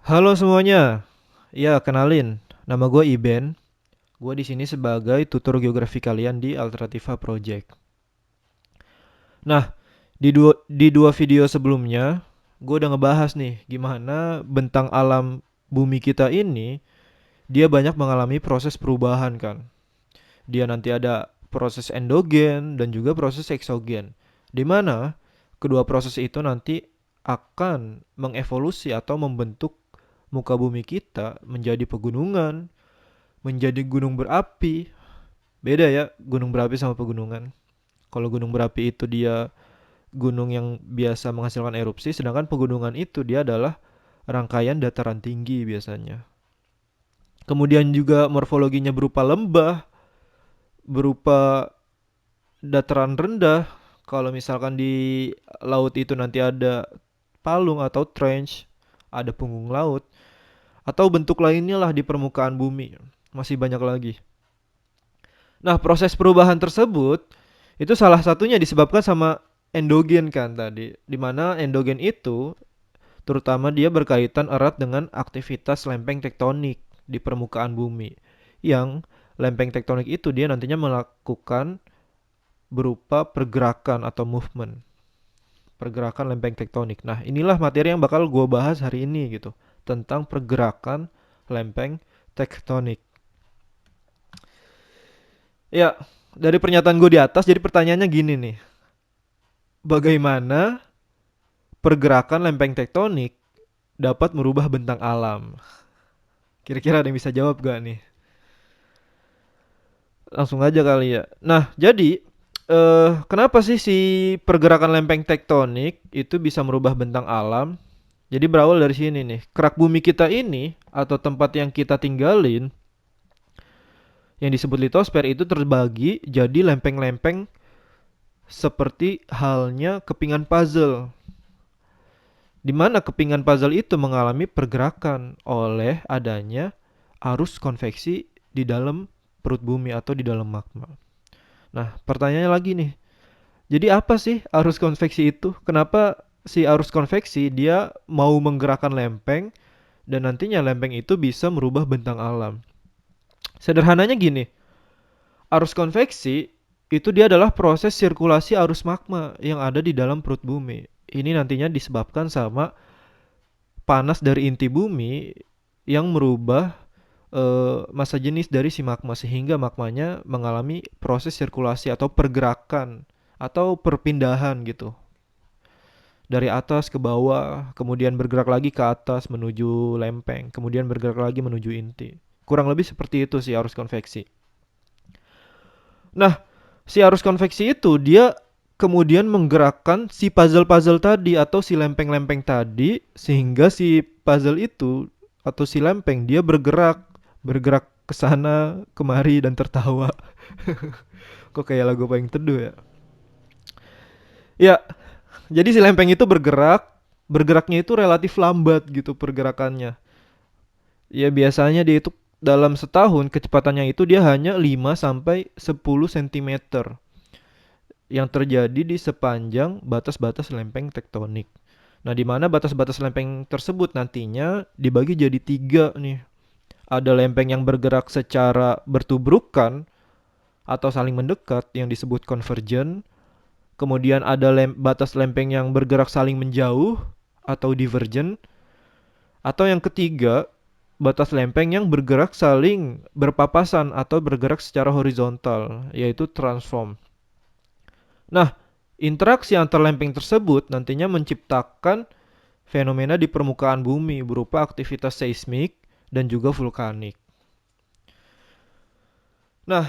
Halo semuanya. Ya, kenalin. Nama gue Iben. Gue di sini sebagai tutor geografi kalian di Alternativa Project. Nah, di dua video sebelumnya, gue udah ngebahas nih gimana bentang alam bumi kita ini dia banyak mengalami proses perubahan kan. Dia nanti ada proses endogen dan juga proses eksogen. Di mana kedua proses itu nanti akan mengevolusi atau membentuk muka bumi kita menjadi pegunungan, menjadi gunung berapi. Beda ya gunung berapi sama pegunungan. Kalau gunung berapi itu dia gunung yang biasa menghasilkan erupsi, sedangkan pegunungan itu dia adalah rangkaian dataran tinggi biasanya. Kemudian juga morfologinya berupa lembah, berupa dataran rendah. Kalau misalkan di laut itu nanti ada palung atau trench, ada punggung laut, atau bentuk lainnya lah di permukaan bumi. Masih banyak lagi. Nah, proses perubahan tersebut itu salah satunya disebabkan sama endogen kan tadi. Di mana endogen itu terutama dia berkaitan erat dengan aktivitas lempeng tektonik di permukaan bumi. Yang lempeng tektonik itu dia nantinya melakukan berupa pergerakan atau movement. Pergerakan lempeng tektonik. Nah, inilah materi yang bakal gue bahas hari ini gitu. Tentang pergerakan lempeng tektonik. Ya, dari pernyataan gue di atas, jadi pertanyaannya gini nih. Bagaimana pergerakan lempeng tektonik dapat merubah bentang alam? Kira-kira ada yang bisa jawab gak nih? Langsung aja kali ya. Nah, jadi kenapa sih si pergerakan lempeng tektonik itu bisa merubah bentang alam? Jadi berawal dari sini nih. Kerak bumi kita ini atau tempat yang kita tinggalin yang disebut litosfer itu terbagi jadi lempeng-lempeng seperti halnya kepingan puzzle. Di mana kepingan puzzle itu mengalami pergerakan oleh adanya arus konveksi di dalam perut bumi atau di dalam magma. Nah, pertanyaannya lagi nih. Jadi apa sih arus konveksi itu? Kenapa si arus konveksi dia mau menggerakkan lempeng dan nantinya lempeng itu bisa merubah bentang alam? Sederhananya gini, arus konveksi itu dia adalah proses sirkulasi arus magma yang ada di dalam perut bumi. Ini nantinya disebabkan sama panas dari inti bumi yang merubah massa jenis dari si magma sehingga magmanya mengalami proses sirkulasi atau pergerakan atau perpindahan gitu dari atas ke bawah, kemudian bergerak lagi ke atas menuju lempeng, kemudian bergerak lagi menuju inti. Kurang lebih seperti itu sih arus konveksi. Nah, si arus konveksi itu dia kemudian menggerakkan si puzzle-puzzle tadi atau si lempeng-lempeng tadi sehingga si puzzle itu atau si lempeng dia bergerak ke sana kemari dan tertawa. Kok kayak lagu paling teduh ya? Ya, jadi si lempeng itu bergeraknya itu relatif lambat gitu pergerakannya. Ya biasanya dia itu dalam setahun kecepatannya itu dia hanya 5 sampai 10 cm yang terjadi di sepanjang batas-batas lempeng tektonik. Nah, di mana batas-batas lempeng tersebut nantinya dibagi jadi tiga nih. Ada lempeng yang bergerak secara bertubrukan atau saling mendekat yang disebut convergent. Kemudian ada batas lempeng yang bergerak saling menjauh atau divergent. Atau yang ketiga, batas lempeng yang bergerak saling berpapasan atau bergerak secara horizontal, yaitu transform. Nah, interaksi antar lempeng tersebut nantinya menciptakan fenomena di permukaan bumi berupa aktivitas seismik dan juga vulkanik. Nah,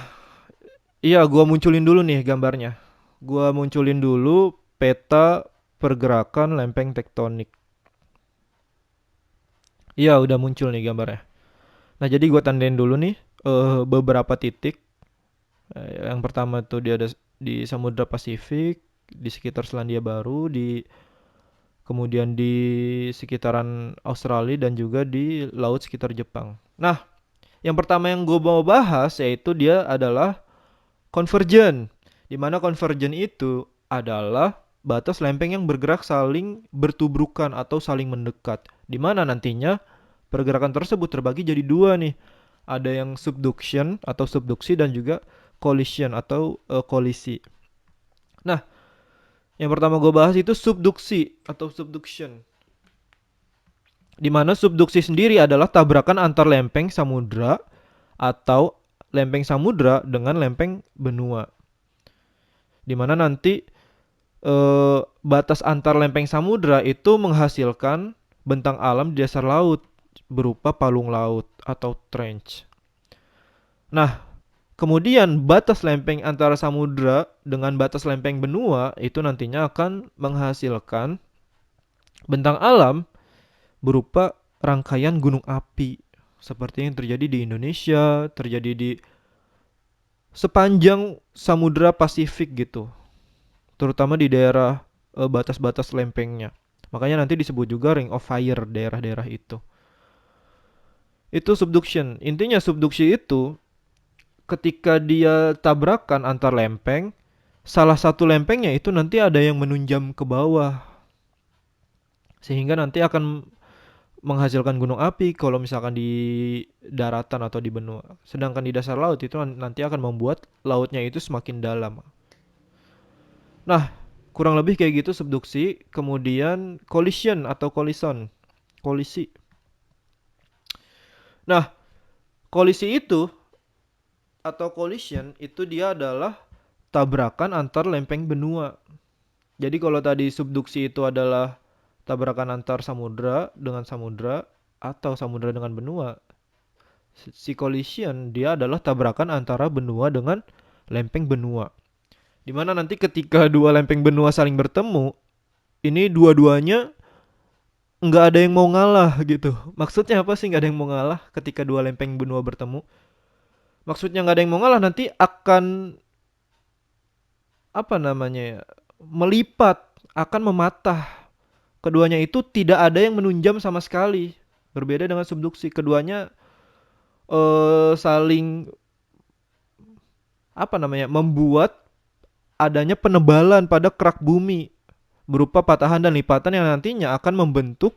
iya gua munculin dulu nih gambarnya. Gua munculin dulu peta pergerakan lempeng tektonik. Iya, udah muncul nih gambarnya. Nah, jadi gua tandain dulu nih beberapa titik. Yang pertama tuh dia ada di Samudra Pasifik, di sekitar Selandia Baru, kemudian di sekitaran Australia dan juga di laut sekitar Jepang. Nah, yang pertama yang gue mau bahas yaitu dia adalah convergent. Di mana convergent itu adalah batas lempeng yang bergerak saling bertubrukan atau saling mendekat. Di mana nantinya pergerakan tersebut terbagi jadi dua nih. Ada yang subduction atau subduksi dan juga collision atau kolisi. Nah, yang pertama gue bahas itu subduksi atau subduction. Di mana subduksi sendiri adalah tabrakan antar lempeng samudra atau lempeng samudra dengan lempeng benua. Di mana nanti batas antar lempeng samudra itu menghasilkan bentang alam di dasar laut berupa palung laut atau trench. Nah, kemudian batas lempeng antara samudra dengan batas lempeng benua itu nantinya akan menghasilkan bentang alam berupa rangkaian gunung api seperti yang terjadi di Indonesia, terjadi di sepanjang Samudra Pasifik gitu, terutama di daerah batas-batas lempengnya. Makanya nanti disebut juga Ring of Fire daerah-daerah itu. Itu subduction. Intinya subduksi itu ketika dia tabrakan antar lempeng, salah satu lempengnya itu nanti ada yang menunjam ke bawah. Sehingga nanti akan menghasilkan gunung api kalau misalkan di daratan atau di benua. Sedangkan di dasar laut itu nanti akan membuat lautnya itu semakin dalam. Nah, kurang lebih kayak gitu subduksi, kemudian collision atau collison, kolisi. Nah, kolisi itu atau collision itu dia adalah tabrakan antar lempeng benua. Jadi kalau tadi subduksi itu adalah tabrakan antar samudra dengan samudra atau samudra dengan benua, si collision dia adalah tabrakan antara benua dengan lempeng benua. Dimana nanti ketika dua lempeng benua saling bertemu, ini dua-duanya nggak ada yang mau ngalah gitu. Maksudnya apa sih nggak ada yang mau ngalah ketika dua lempeng benua bertemu? Maksudnya nggak ada yang mau ngalah, nanti akan apa namanya ya, melipat, akan mematah. Keduanya itu tidak ada yang menunjam sama sekali. Berbeda dengan subduksi, keduanya saling apa namanya, membuat adanya penebalan pada kerak bumi berupa patahan dan lipatan yang nantinya akan membentuk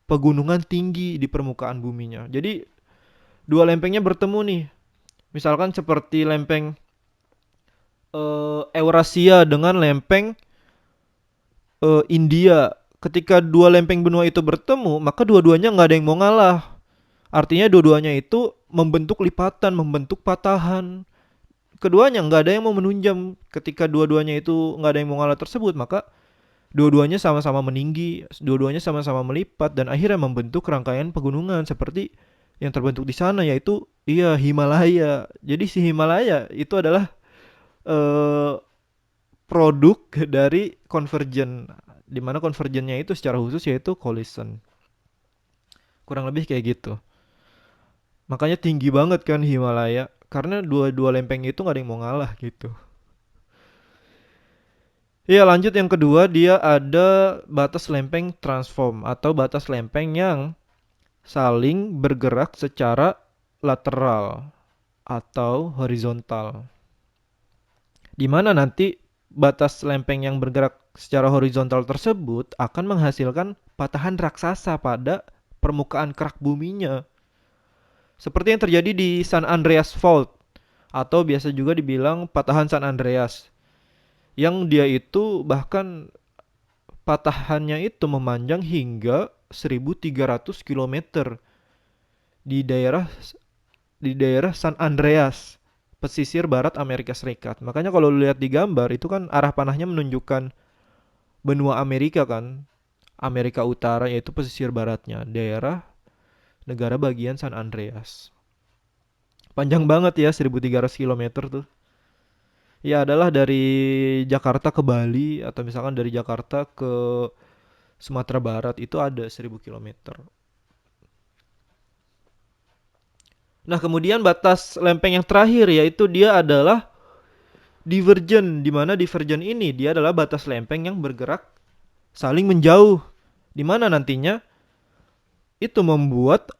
pegunungan tinggi di permukaan buminya. Jadi dua lempengnya bertemu nih. Misalkan seperti lempeng Eurasia dengan lempeng India. Ketika dua lempeng benua itu bertemu, maka dua-duanya nggak ada yang mau ngalah. Artinya dua-duanya itu membentuk lipatan, membentuk patahan. Keduanya nggak ada yang mau menunjam. Ketika dua-duanya itu nggak ada yang mau ngalah tersebut, maka dua-duanya sama-sama meninggi, dua-duanya sama-sama melipat dan akhirnya membentuk rangkaian pegunungan seperti yang terbentuk di sana, yaitu Himalaya. Jadi si Himalaya itu adalah eh, produk dari convergen, di mana convergennya itu secara khusus yaitu collision. Kurang lebih kayak gitu. Makanya tinggi banget kan Himalaya karena dua-dua lempeng itu nggak ada yang mau ngalah gitu. Iya, lanjut yang kedua, dia ada batas lempeng transform atau batas lempeng yang saling bergerak secara lateral atau horizontal. Di mana nanti batas lempeng yang bergerak secara horizontal tersebut akan menghasilkan patahan raksasa pada permukaan kerak buminya. Seperti yang terjadi di San Andreas Fault atau biasa juga dibilang patahan San Andreas. Yang dia itu bahkan patahannya itu memanjang hingga 1.300 km di daerah San Andreas, pesisir barat Amerika Serikat. Makanya kalau lihat di gambar itu kan arah panahnya menunjukkan benua Amerika kan. Amerika Utara yaitu pesisir baratnya, daerah negara bagian San Andreas. Panjang banget ya 1.300 km tuh. Ya adalah dari Jakarta ke Bali atau misalkan dari Jakarta ke Sumatera Barat itu ada 1.000 km. Nah, kemudian batas lempeng yang terakhir yaitu dia adalah divergen, di mana divergen ini dia adalah batas lempeng yang bergerak saling menjauh, di mana nantinya itu membuat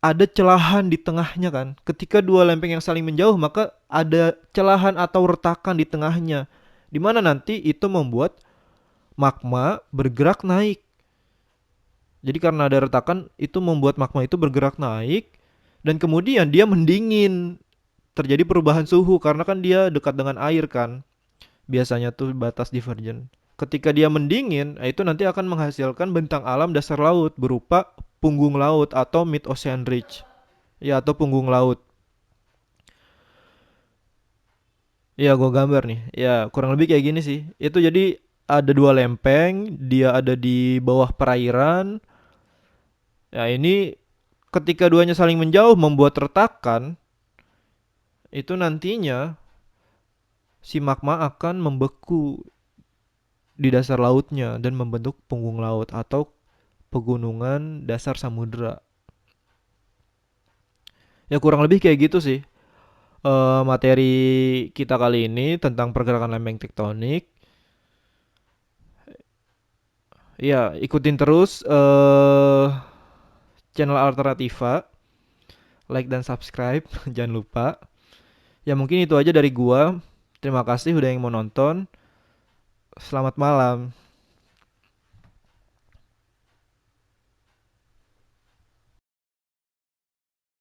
ada celahan di tengahnya kan. Ketika dua lempeng yang saling menjauh, maka ada celahan atau retakan di tengahnya, di mana nanti itu membuat magma bergerak naik. Jadi karena ada retakan itu membuat magma itu bergerak naik dan kemudian dia mendingin. Terjadi perubahan suhu karena kan dia dekat dengan air kan. Biasanya tuh batas divergen. Ketika dia mendingin, itu nanti akan menghasilkan bentang alam dasar laut berupa punggung laut atau mid ocean ridge. Ya, atau punggung laut. Ya, gua gambar nih. Ya, kurang lebih kayak gini sih. Itu jadi ada dua lempeng, dia ada di bawah perairan. Ya, ini ketika duanya saling menjauh membuat retakan, itu nantinya si magma akan membeku di dasar lautnya dan membentuk punggung laut atau pegunungan dasar samudera. Ya kurang lebih kayak gitu sih. Materi kita kali ini tentang pergerakan lempeng tektonik. Ya, ikutin terus channel Alternativa, like dan subscribe, jangan lupa. Ya mungkin itu aja dari gua. Terima kasih udah yang mau nonton. Selamat malam.